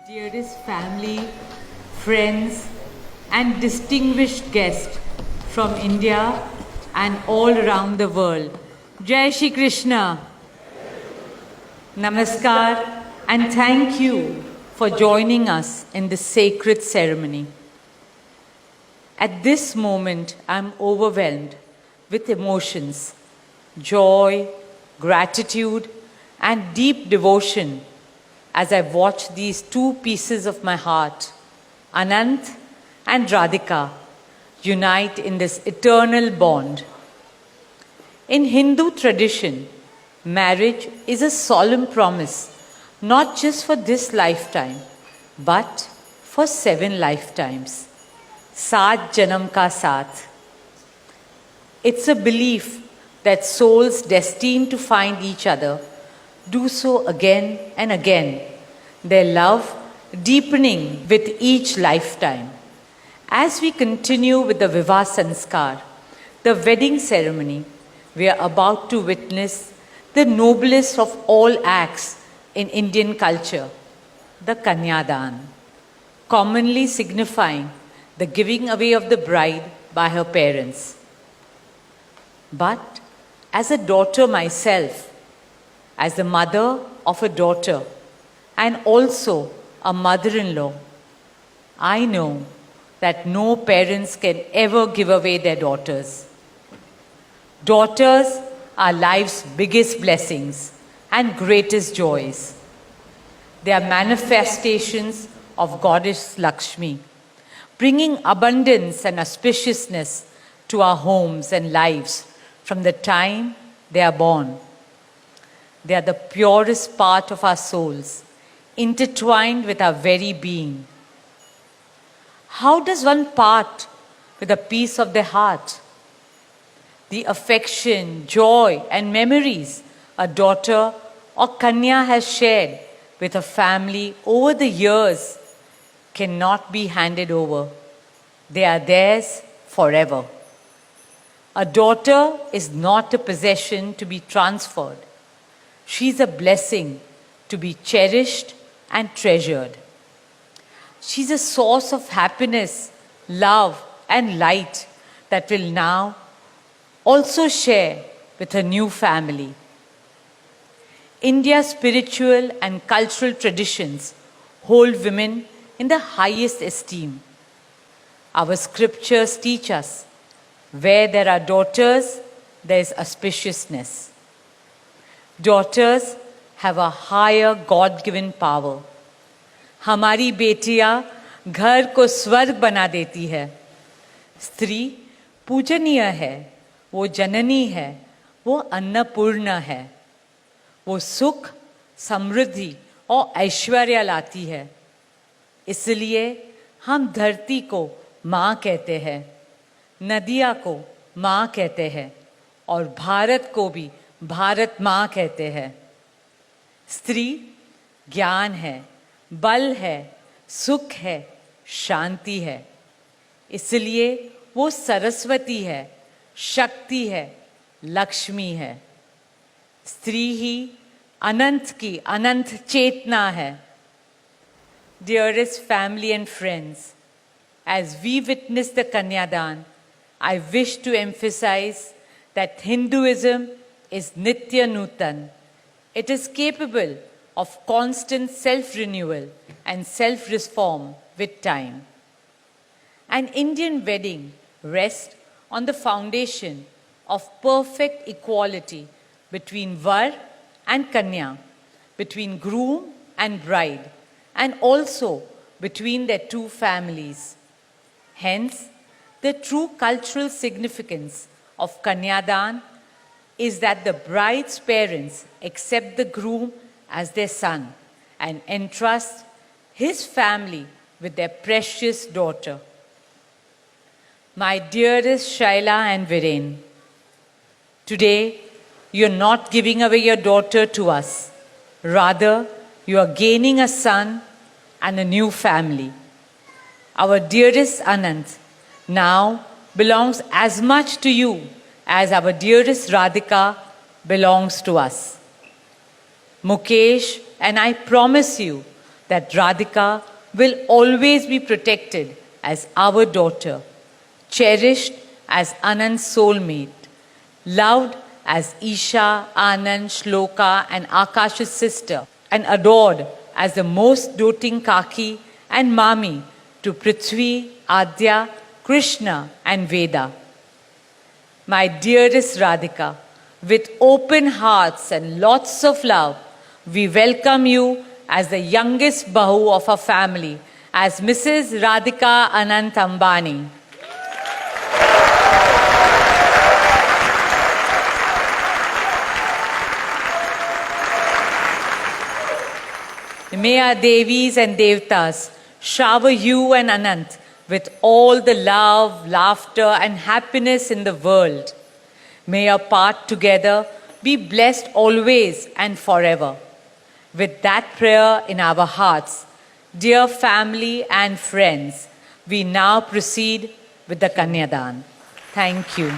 Dearest family, friends, and distinguished guests from India and all around the world. Jai Shri Krishna. Namaskar, and thank you for joining us in this sacred ceremony. At this moment, I'm overwhelmed with emotions, joy, gratitude, and deep devotion as I watch these two pieces of my heart, Anant and Radhika, unite in this eternal bond. In Hindu tradition, marriage is a solemn promise, not just for this lifetime, but for 7 lifetimes. Saat Janam Ka Saath. It's a belief that souls destined to find each other do so again and again, their love deepening with each lifetime. As we continue with the Vivah Sanskar, the wedding ceremony, we are about to witness the noblest of all acts in Indian culture, the Kanyadan, commonly signifying the giving away of the bride by her parents. But as a daughter myself, as the mother of a daughter and also a mother-in-law, I know that no parents can ever give away their daughters. Daughters are life's biggest blessings and greatest joys. They are manifestations of Goddess Lakshmi, bringing abundance and auspiciousness to our homes and lives from the time they are born. They are the purest part of our souls, intertwined with our very being. How does one part with a piece of their heart? The affection, joy, and memories a daughter or Kanya has shared with her family over the years cannot be handed over. They are theirs forever. A daughter is not a possession to be transferred. She is a blessing to be cherished and treasured. She is a source of happiness, love, and light that will now also share with her new family. India's spiritual and cultural traditions hold women in the highest esteem. Our scriptures teach us, where there are daughters, there is auspiciousness. Daughters have a higher God-given power. हमारी बेटियां घर को स्वर्ग बना देती है. स्त्री पूजनीय है, वो जननी है, वो अन्नपूर्णा है. वो सुख, समृद्धि और ऐश्वर्य लाती है. इसलिए हम धरती को माँ कहते हैं, नदियाँ को माँ कहते हैं और भारत को भी भारत माँ कहते हैं. स्त्री ज्ञान है, बल है, सुख है, शांति है. इसलिए वो सरस्वती है, शक्ति है, लक्ष्मी है. स्त्री ही अनंत की अनंत चेतना है. Dearest family and friends, as we witness the Kanyadan, I wish to emphasize that Hinduism is Nitya Nutan. It is capable of constant self-renewal and self-reform with time. An Indian wedding rests on the foundation of perfect equality between Var and Kanya, between groom and bride, and also between their two families. Hence, the true cultural significance of Kanyadan is that the bride's parents accept the groom as their son and entrust his family with their precious daughter. My dearest Shaila and Viren, today you are not giving away your daughter to us. Rather, you are gaining a son and a new family. Our dearest Anant now belongs as much to you as our dearest Radhika belongs to us. Mukesh and I promise you that Radhika will always be protected as our daughter, cherished as Anand's soulmate, loved as Isha, Anand, Shloka, and Akash's sister, and adored as the most doting Kaki and Mami to Prithvi, Adya, Krishna, and Veda. My dearest Radhika, with open hearts and lots of love, we welcome you as the youngest Bahu of our family, as Mrs. Radhika Anant Ambani. May our Devis and Devtas shower you and Anant with all the love, laughter, and happiness in the world. May your path together be blessed always and forever. With that prayer in our hearts, dear family and friends, we now proceed with the Kanyadan. Thank you.